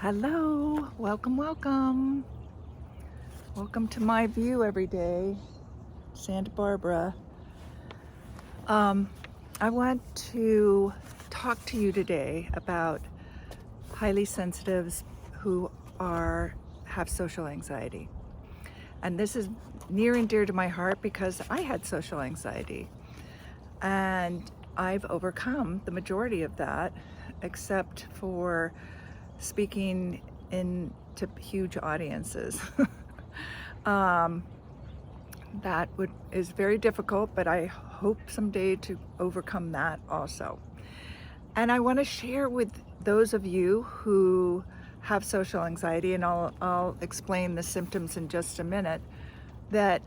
Hello, welcome, welcome. Welcome to my view every day, Santa Barbara. I want to talk to you today about highly sensitives who have social anxiety. And this is near and dear to my heart because I had social anxiety. And I've overcome the majority of that, except for speaking to huge audiences. That is very difficult, but I hope someday to overcome that also. And I want to share with those of you who have social anxiety, and I'll explain the symptoms in just a minute, that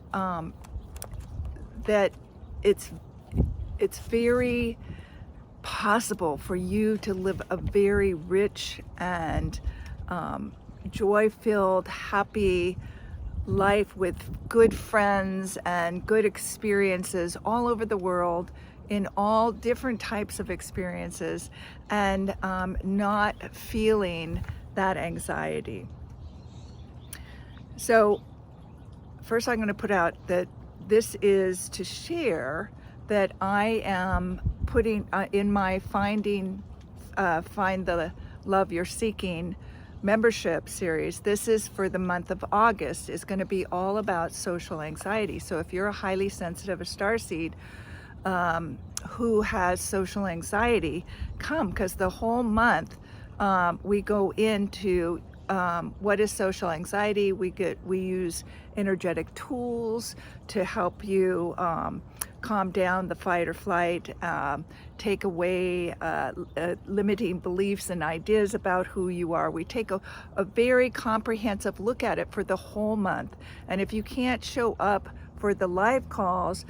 it's very possible for you to live a very rich and joy-filled, happy life with good friends and good experiences all over the world in all different types of experiences, and not feeling that anxiety. So first I'm going to put out that this is to share that I am putting in my Find the Love You're Seeking membership series. This is for the month of August. Is going to be all about social anxiety. So if you're a highly sensitive starseed who has social anxiety, come, because the whole month we go into what is social anxiety. We use energetic tools to help you calm down the fight or flight, take away limiting beliefs and ideas about who you are. We take a very comprehensive look at it for the whole month. And if you can't show up for the live calls,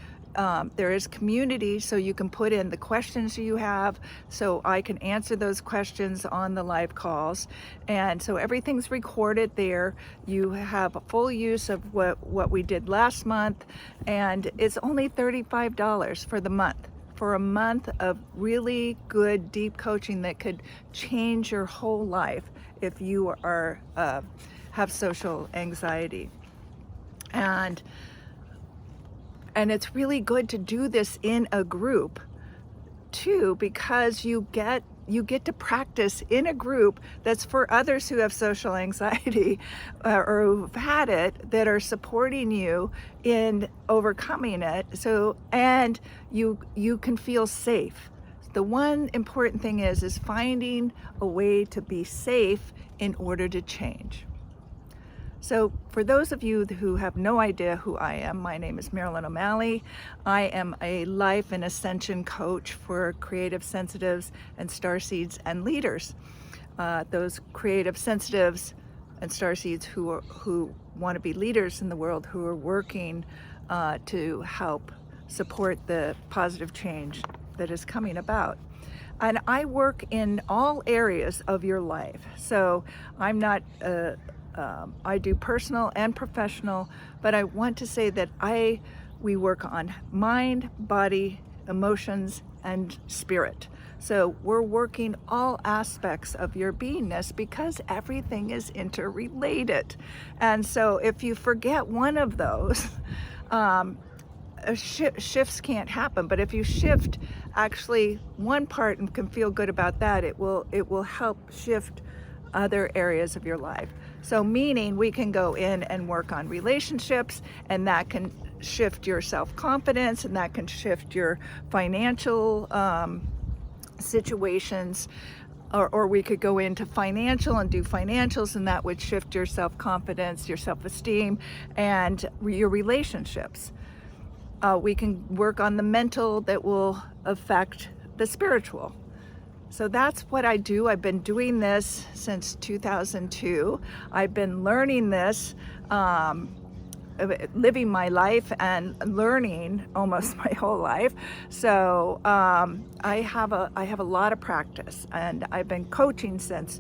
there is community, so you can put in the questions you have, so I can answer those questions on the live calls. And so everything's recorded there. You have full use of what we did last month, and it's only $35 for the month, for a month of really good deep coaching that could change your whole life if you have social anxiety. And it's really good to do this in a group too, because you get to practice in a group that's for others who have social anxiety or who've had it, that are supporting you in overcoming it. So, and you can feel safe. The one important thing is finding a way to be safe in order to change. So for those of you who have no idea who I am, my name is Marilyn O'Malley. I am a life and ascension coach for creative sensitives and starseeds and leaders. Those creative sensitives and starseeds who want to be leaders in the world, who are working to help support the positive change that is coming about. And I work in all areas of your life. So I'm not I do personal and professional, but I want to say that we work on mind, body, emotions, and spirit. So we're working all aspects of your beingness because everything is interrelated. And so if you forget one of those, shifts can't happen. But if you shift actually one part and can feel good about that, it will help shift other areas of your life. So meaning we can go in and work on relationships, and that can shift your self-confidence, and that can shift your financial situations, or we could go into financial and do financials, and that would shift your self-confidence, your self-esteem, and your relationships. We can work on the mental, that will affect the spiritual. So that's what I do. I've been doing this since 2002. I've been learning this, living my life and learning almost my whole life. So I have a lot of practice, and I've been coaching since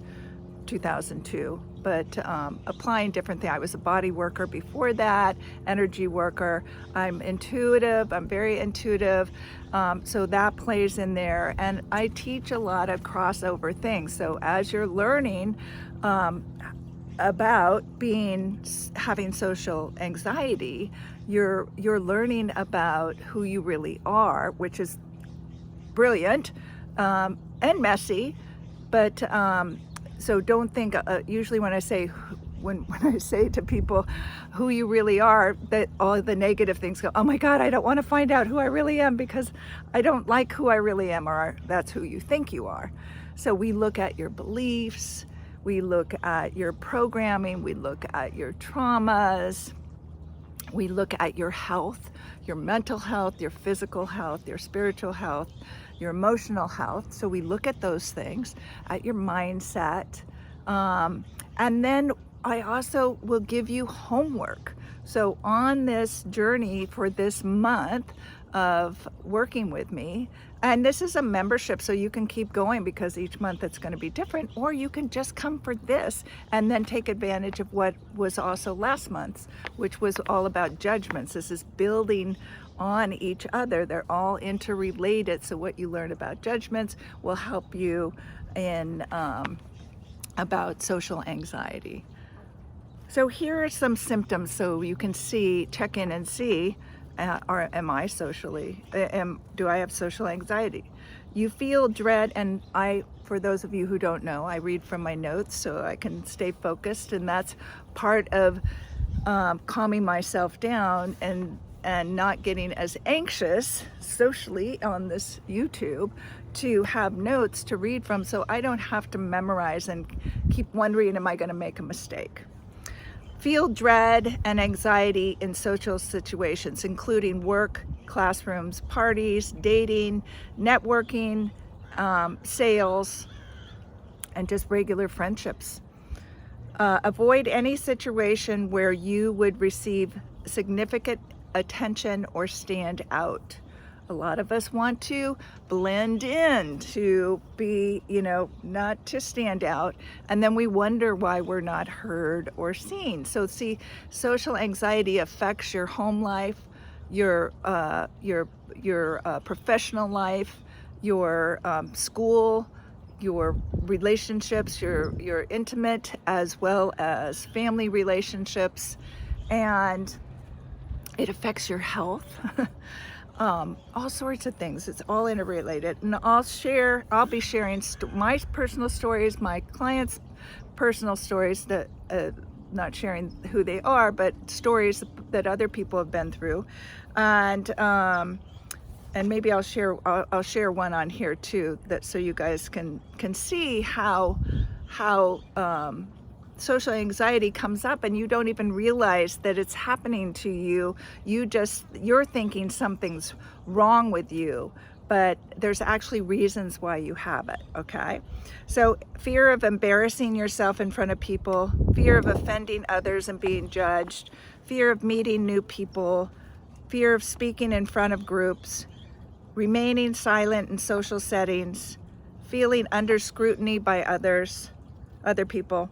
2002. but applying different things. I was a body worker before that, energy worker. I'm intuitive, I'm very intuitive, so that plays in there. And I teach a lot of crossover things. So as you're learning about having social anxiety, you're learning about who you really are, which is brilliant and messy, but so don't think usually when I say to people who you really are, that all the negative things go, oh my God, I don't want to find out who I really am because I don't like who I really am, or that's who you think you are. So we look at your beliefs, we look at your programming, we look at your traumas, we look at your health, your mental health, your physical health, your spiritual health, your emotional health. So we look at those things, at your mindset. And then I also will give you homework. So on this journey for this month of working with me, and this is a membership, so you can keep going because each month it's going to be different, or you can just come for this and then take advantage of what was also last month's, which was all about judgments. This is building on each other. They're all interrelated. So what you learn about judgments will help you in about social anxiety. So here are some symptoms so you can check in and see, am I do I have social anxiety? You feel dread, and for those of you who don't know, I read from my notes so I can stay focused, and that's part of calming myself down and not getting as anxious socially on this YouTube, to have notes to read from so I don't have to memorize and keep wondering, am I going to make a mistake? Feel dread and anxiety in social situations, including work, classrooms, parties, dating, networking, sales, and just regular friendships. Avoid any situation where you would receive significant attention or stand out. A lot of us want to blend in, to be, not to stand out, and then we wonder why we're not heard or seen. So see, social anxiety affects your home life, your professional life, your school, your relationships, your intimate as well as family relationships, and it affects your health. All sorts of things. It's all interrelated, and I'll be sharing my personal stories, my clients' personal stories, that not sharing who they are, but stories that other people have been through, and maybe I'll share one on here too, that so you guys can see how social anxiety comes up and you don't even realize that it's happening to you. You're thinking something's wrong with you, but there's actually reasons why you have it, okay? So fear of embarrassing yourself in front of people, fear of offending others and being judged, fear of meeting new people, fear of speaking in front of groups, remaining silent in social settings, feeling under scrutiny by other people,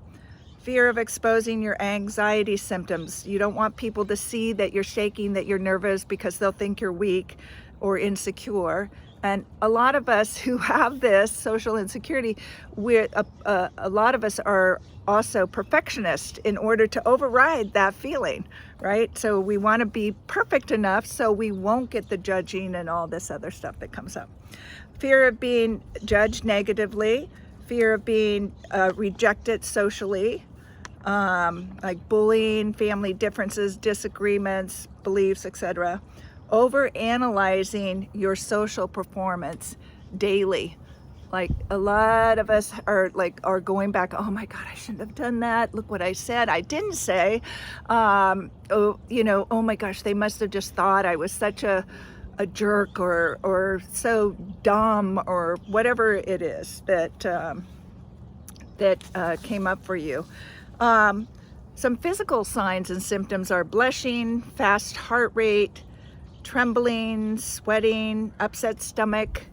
fear of exposing your anxiety symptoms. You don't want people to see that you're shaking, that you're nervous, because they'll think you're weak or insecure. And a lot of us who have this social insecurity, a lot of us are also perfectionists in order to override that feeling, right? So we want to be perfect enough so we won't get the judging and all this other stuff that comes up. Fear of being judged negatively, fear of being rejected socially, like bullying, family differences, disagreements, beliefs, etc. Overanalyzing your social performance daily. Like a lot of us are going back, oh my God, I shouldn't have done that. Look what I said. I didn't say. Oh my gosh, they must have just thought I was such a jerk or so dumb, or whatever it is that came up for you. Some physical signs and symptoms are blushing, fast heart rate, trembling, sweating, upset stomach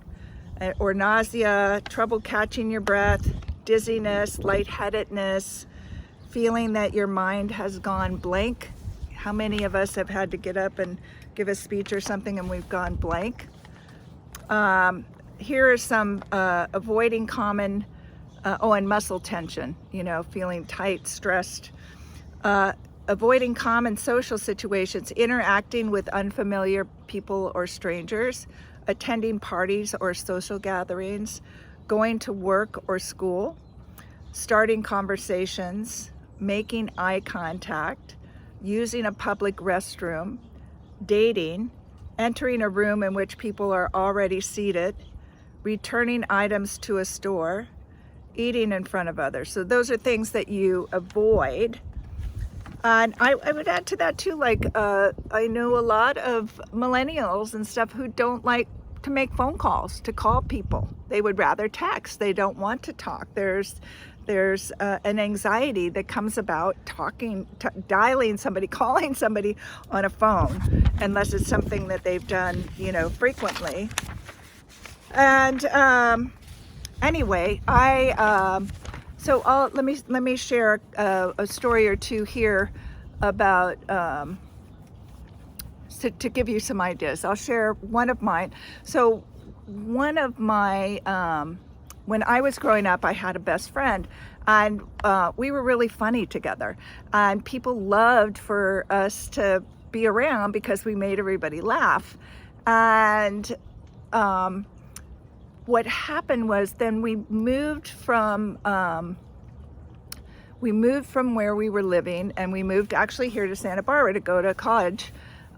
or nausea, trouble catching your breath, dizziness, lightheadedness, feeling that your mind has gone blank. How many of us have had to get up and give a speech or something and we've gone blank? Here are some avoiding common, and muscle tension, feeling tight, stressed. Avoiding common social situations, interacting with unfamiliar people or strangers, attending parties or social gatherings, going to work or school, starting conversations, making eye contact, using a public restroom, dating, entering a room in which people are already seated, returning items to a store, eating in front of others. So those are things that you avoid. And I would add to that too, like I know a lot of millennials and stuff who don't like to make phone calls, to call people. They would rather text. They don't want to talk. There's an anxiety that comes about dialing somebody, calling somebody on a phone, unless it's something that they've done, frequently. And anyway, let me share a story or two here about to give you some ideas. I'll share one of mine. So one of my when I was growing up, I had a best friend, and we were really funny together, and people loved for us to be around because we made everybody laugh. And what happened was then we moved from where we were living, and we moved actually here to Santa Barbara to go to college.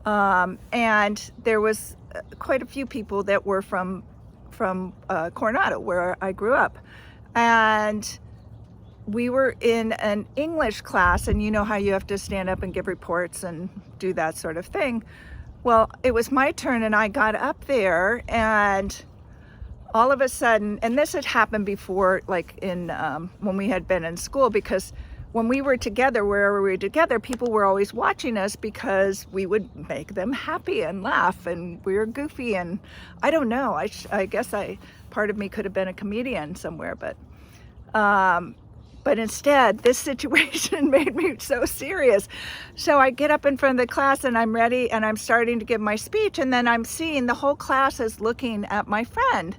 And there was quite a few people that were from Coronado, where I grew up. And we were in an English class, and you know how you have to stand up and give reports and do that sort of thing. Well, it was my turn, and I got up there, and all of a sudden, and this had happened before, like when we had been in school, because when we were together, wherever we were together, people were always watching us because we would make them happy and laugh, and we were goofy, and I don't know, I guess part of me could have been a comedian somewhere, but instead, this situation made me so serious. So I get up in front of the class, and I'm ready, and I'm starting to give my speech, and then I'm seeing the whole class is looking at my friend,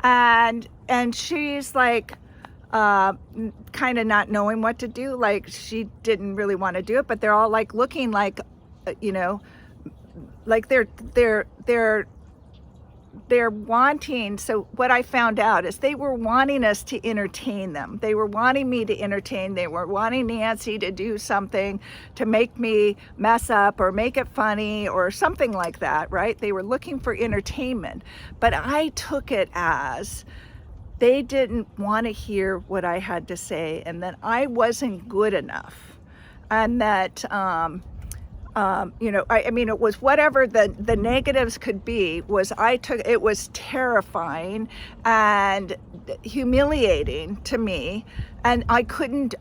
and she's like, kind of not knowing what to do. Like, she didn't really want to do it, but they're all like looking like, like they're wanting. So what I found out is they were wanting us to entertain them. They were wanting me to entertain. They were wanting Nancy to do something to make me mess up or make it funny or something like that, right? They were looking for entertainment. But I took it as they didn't want to hear what I had to say, and that I wasn't good enough, and that I mean, it was whatever the negatives could be. It was terrifying and humiliating to me, and I couldn't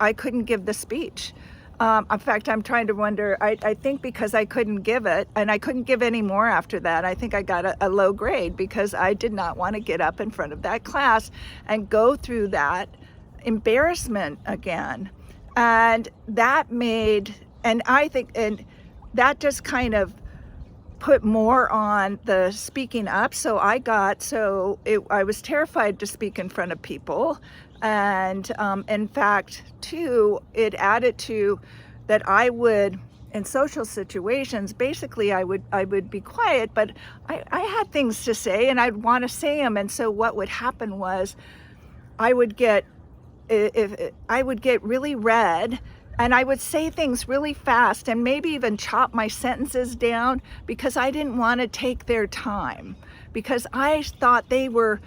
give the speech. In fact, I'm trying to wonder, I think because I couldn't give it, and I couldn't give any more after that, I think I got a low grade because I did not want to get up in front of that class and go through that embarrassment again. And that that just kind of put more on the speaking up. So I was terrified to speak in front of people. And in fact, too, it added to that I would, in social situations, basically I would be quiet, but I had things to say, and I'd want to say them. And so what would happen was I would get really red, and I would say things really fast and maybe even chop my sentences down because I didn't want to take their time, because I thought they were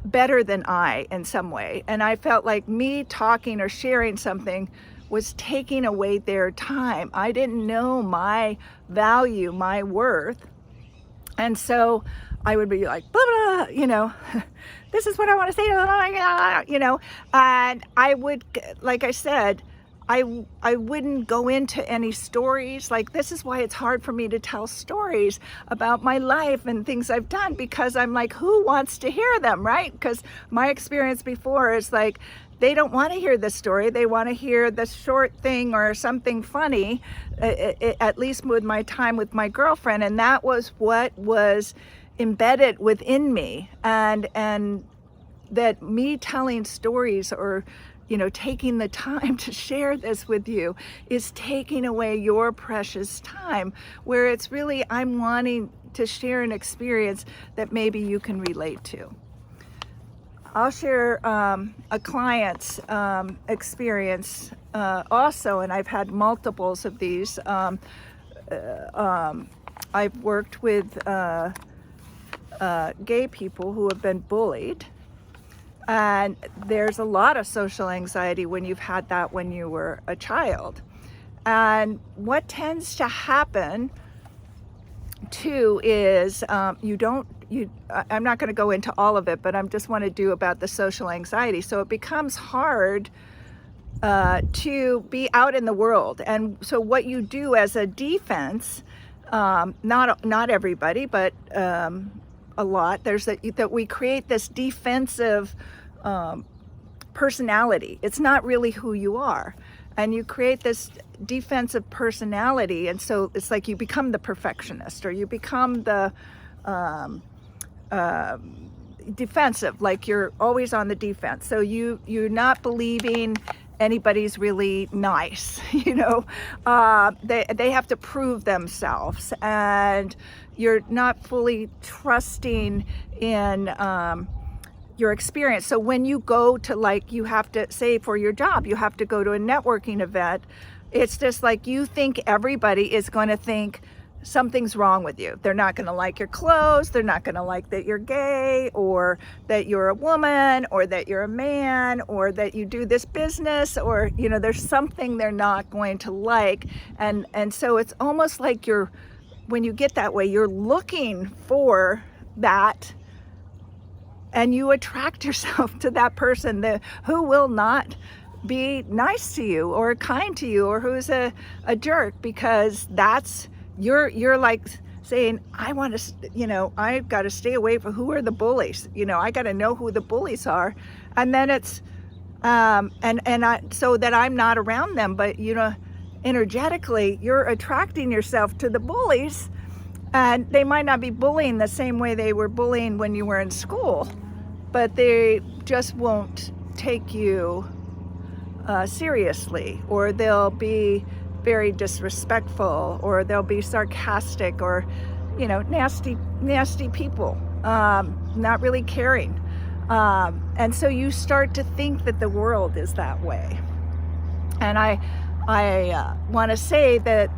better than I in some way. And I felt like me talking or sharing something was taking away their time. I didn't know my value, my worth. And so I would be like, blah, blah, this is what I want to say, and I would, like I said, I wouldn't go into any stories. Like, this is why it's hard for me to tell stories about my life and things I've done, because I'm like, who wants to hear them, right? Because my experience before is like, they don't want to hear the story. They want to hear the short thing or something funny, at least with my time with my girlfriend. And that was what was embedded within me. And that me telling stories or taking the time to share this with you is taking away your precious time, where it's really, I'm wanting to share an experience that maybe you can relate to. I'll share a client's experience also, and I've had multiples of these. I've worked with gay people who have been bullied. And there's a lot of social anxiety when you've had that when you were a child. And what tends to happen too is I'm not going to go into all of it, but I just want to do about the social anxiety. So it becomes hard to be out in the world. And so what you do as a defense, not everybody, but a lot, there's that we create this defensive personality. It's not really who you are. And you create this defensive personality. And so it's like you become the perfectionist, or you become the defensive, like you're always on the defense. So you're not believing anybody's really nice, they have to prove themselves, and you're not fully trusting in your experience. So when you go to, you have to say for your job, you have to go to a networking event, it's just like you think everybody is going to think something's wrong with you. They're not going to like your clothes. They're not going to like that you're gay, or that you're a woman, or that you're a man, or that you do this business, or, there's something they're not going to like. And so it's almost like when you get that way, you're looking for that, and you attract yourself to that person who will not be nice to you or kind to you, or who's a jerk, because that's you're like saying, I want to, I've got to stay away from who are the bullies. I got to know who the bullies are, and then it's so that I'm not around them. But energetically, you're attracting yourself to the bullies, and they might not be bullying the same way they were bullying when you were in school, but they just won't take you seriously, or they'll be very disrespectful, or they'll be sarcastic, or nasty people, not really caring, and so you start to think that the world is that way. And I want to say that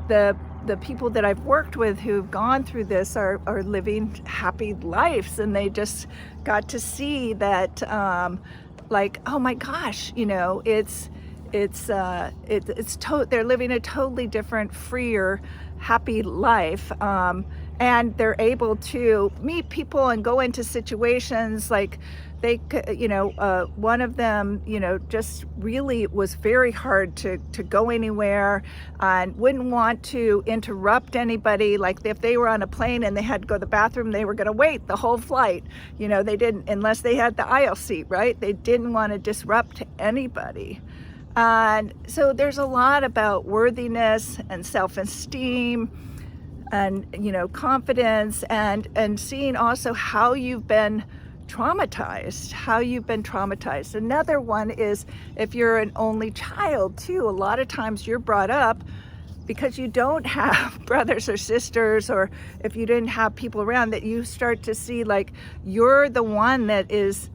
the people that I've worked with who've gone through this are living happy lives, and they just got to see that oh my gosh, they're living a totally different, freer, happy life, and they're able to meet people and go into situations like they one of them just really was very hard to go anywhere, and wouldn't want to interrupt anybody. Like if they were on a plane and they had to go to the bathroom, they were going to wait the whole flight. They didn't, unless they had the aisle seat, right? They didn't want to disrupt anybody. And so there's a lot about worthiness and self-esteem and confidence, and seeing also how you've been traumatized. Another one is if you're an only child too. A lot of times you're brought up because you don't have brothers or sisters, or if you didn't have people around, that you start to see like you're the one that is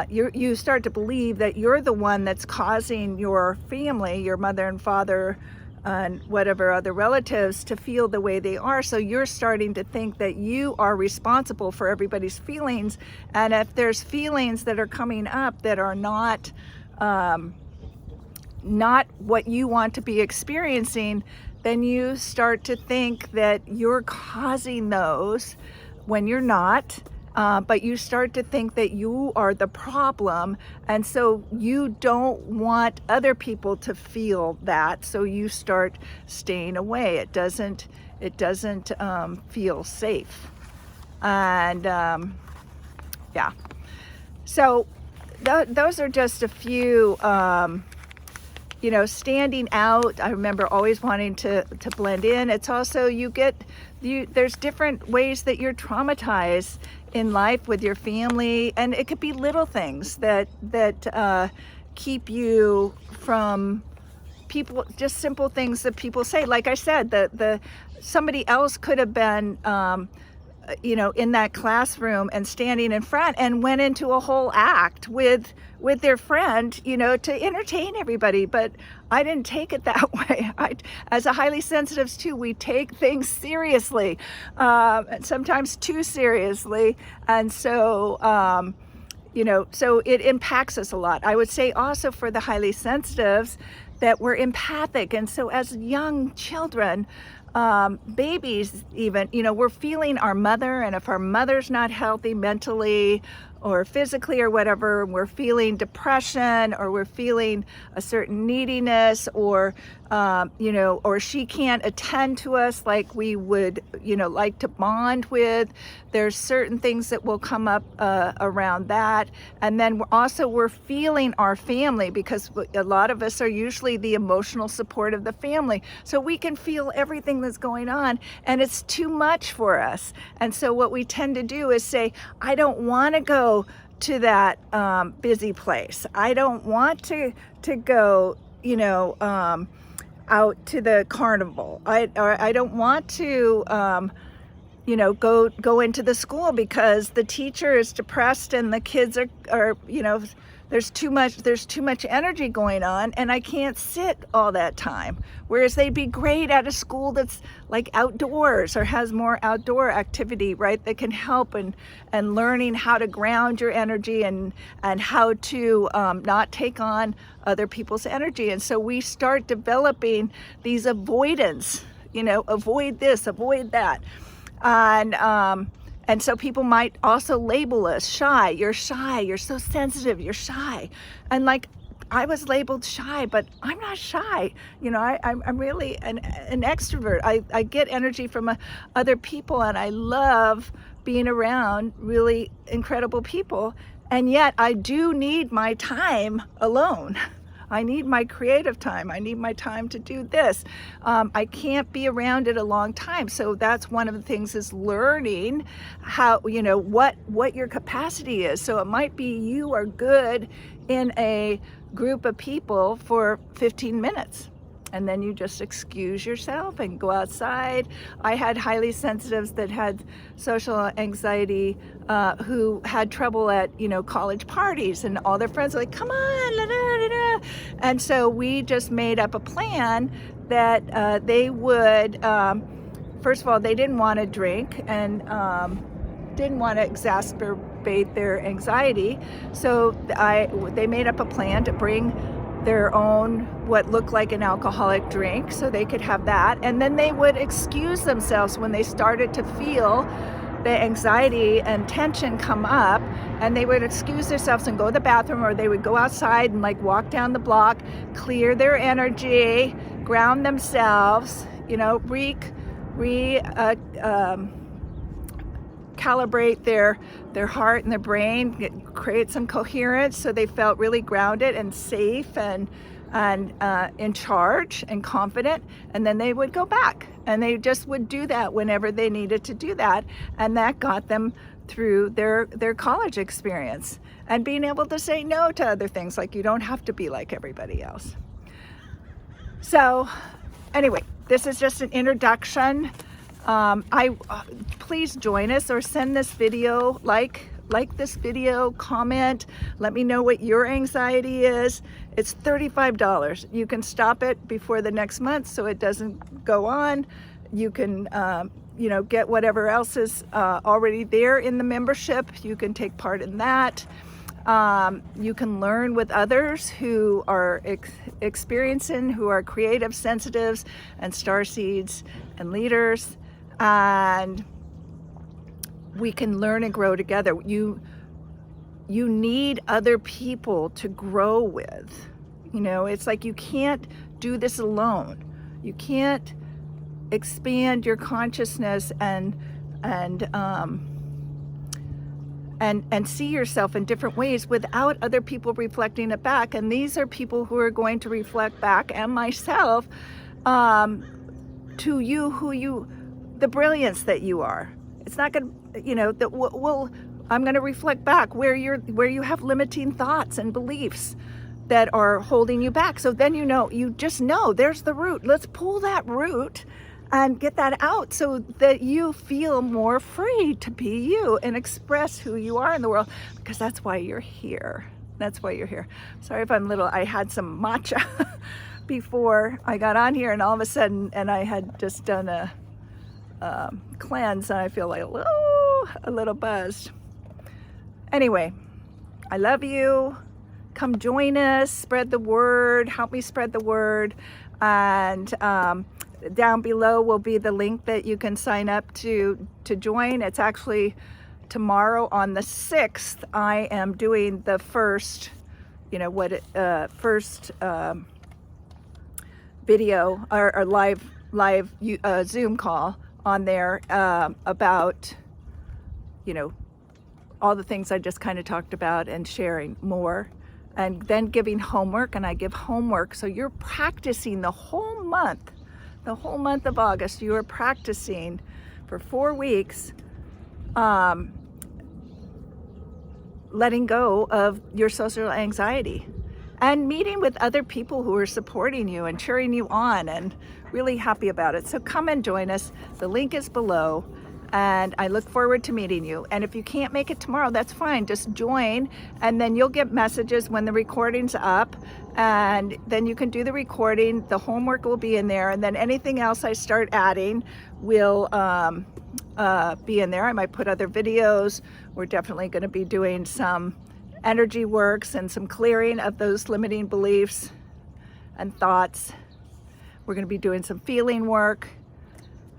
you start to believe that you're the one that's causing your family, your mother and father and whatever other relatives, to feel the way they are. So you're starting to think that you are responsible for everybody's feelings. And if there's feelings that are coming up that are not what you want to be experiencing, then you start to think that you're causing those when you're not. But you start to think that you are the problem, and so you don't want other people to feel that, so you start staying away. It doesn't feel safe, and yeah. So those are just a few, standing out. I remember always wanting to blend in. It's also there's different ways that you're traumatized in life with your family, and it could be little things that keep you from people, just simple things that people say. Like I said, somebody else could have been in that classroom and standing in front and went into a whole act with their friend, to entertain everybody. But I didn't take it that way. As a highly sensitives too, we take things seriously, sometimes too seriously. And so, so it impacts us a lot. I would say also for the highly sensitives that we're empathic. And so as young children, babies even, we're feeling our mother, and if our mother's not healthy mentally or physically or whatever, we're feeling depression, or we're feeling a certain neediness, or or she can't attend to us like we would, like to bond with. There's certain things that will come up around that. And then we're feeling our family, because a lot of us are usually the emotional support of the family. So we can feel everything that's going on, and it's too much for us. And so what we tend to do is say, I don't want to go to that busy place. I don't want to go, out to the carnival. I don't want to, go into the school because the teacher is depressed and the kids are there's too much energy going on, and I can't sit all that time. Whereas they'd be great at a school that's like outdoors or has more outdoor activity, right? That can help and learning how to ground your energy and how to not take on other people's energy. And so we start developing these avoidance, avoid this, avoid that. And so people might also label us shy. You're so sensitive, you're shy. And like, I was labeled shy, but I'm not shy. I'm really an extrovert. I get energy from other people, and I love being around really incredible people. And yet I do need my time alone. I need my creative time. I need my time to do this. I can't be around it a long time. So that's one of the things, is learning how, what your capacity is. So it might be you are good in a group of people for 15 minutes. And then you just excuse yourself and go outside. I had highly sensitives that had social anxiety, who had trouble at, college parties, and all their friends were like, come on, la, la, la, la. And so we just made up a plan that they would, first of all, they didn't want to drink and didn't want to exacerbate their anxiety. So they made up a plan to bring their own what looked like an alcoholic drink so they could have that, and then they would excuse themselves when they started to feel the anxiety and tension come up, and they would excuse themselves and go to the bathroom, or they would go outside and like walk down the block, clear their energy, ground themselves, calibrate their heart and their brain, create some coherence, so they felt really grounded and safe and in charge and confident. And then they would go back, and they just would do that whenever they needed to do that, and that got them through their college experience, and being able to say no to other things, like you don't have to be like everybody else. So anyway, this is just an introduction. Please join us, or send this video, like this video, comment, let me know what your anxiety is. It's $35. You can stop it before the next month so it doesn't go on. You can get whatever else is already there in the membership. You can take part in that. You can learn with others who are experiencing, who are creative sensitives and starseeds and leaders. And we can learn and grow together. You need other people to grow with. It's like you can't do this alone. You can't expand your consciousness and and see yourself in different ways without other people reflecting it back. And these are people who are going to reflect back, and myself, to you, the brilliance that you are. It's not going to, I'm going to reflect back where you have limiting thoughts and beliefs that are holding you back. So then you just know there's the root. Let's pull that root and get that out so that you feel more free to be you and express who you are in the world, because that's why you're here. That's why you're here. Sorry if I'm I had some matcha before I got on here, and all of a sudden, and I had just done a cleanse, and I feel like a little buzzed. Anyway, I love you. Come join us, spread the word, help me spread the word. And down below will be the link that you can sign up to join. It's actually tomorrow on the 6th. I am doing the first, video or live Zoom call on there about, all the things I just kind of talked about, and sharing more, and then giving homework. And I give homework, so you're practicing the whole month of August. You are practicing for 4 weeks, letting go of your social anxiety and meeting with other people who are supporting you and cheering you on and really happy about it. So come and join us. The link is below, and I look forward to meeting you. And if you can't make it tomorrow, that's fine. Just join, and then you'll get messages when the recording's up, and then you can do the recording. The homework will be in there, and then anything else I start adding will be in there. I might put other videos. We're definitely going to be doing some energy works and some clearing of those limiting beliefs and thoughts. We're going to be doing some feeling work.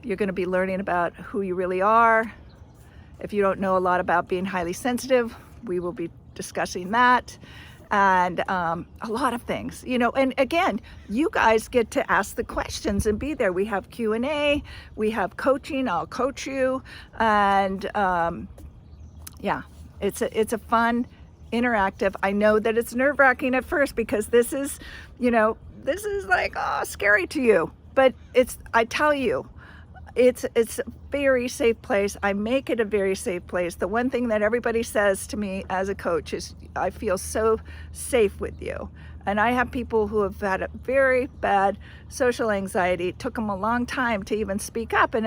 You're going to be learning about who you really are. If you don't know a lot about being highly sensitive, we will be discussing that, and a lot of things, and again, you guys get to ask the questions and be there. We have Q&A, we have coaching. I'll coach you, and it's a fun, interactive. I know that it's nerve-wracking at first, because this is like, scary to you, but I tell you, it's a very safe place. I make it a very safe place. The one thing that everybody says to me as a coach is, I feel so safe with you. And I have people who have had a very bad social anxiety. It took them a long time to even speak up, and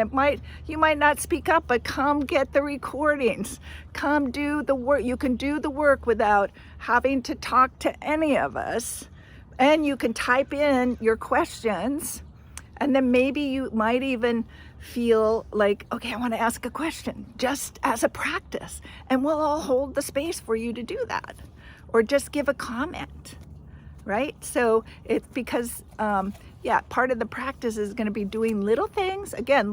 you might not speak up, but come get the recordings. Come do the work. You can do the work without having to talk to any of us, and you can type in your questions, and then maybe you might even feel like, okay, I want to ask a question, just as a practice, and we'll all hold the space for you to do that, or just give a comment, right? So it's because, part of the practice is going to be doing little things. Again,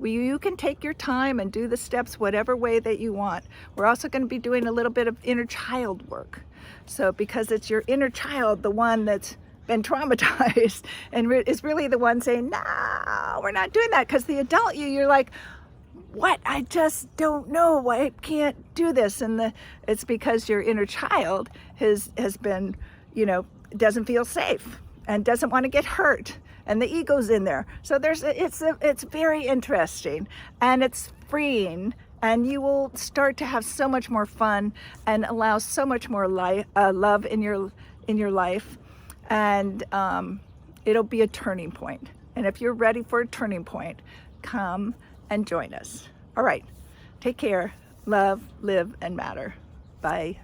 you can take your time and do the steps whatever way that you want. We're also going to be doing a little bit of inner child work. So because it's your inner child, the one that's been traumatized, and is really the one saying, no, we're not doing that. Because the adult you're like, what? I just don't know. I can't do this. And it's because your inner child has been, doesn't feel safe and doesn't want to get hurt, and the ego's in there. So it's very interesting, and it's freeing, and you will start to have so much more fun and allow so much more love in your life. And it'll be a turning point. And if you're ready for a turning point, come and join us. All right. Take care. Love, live, and matter. Bye.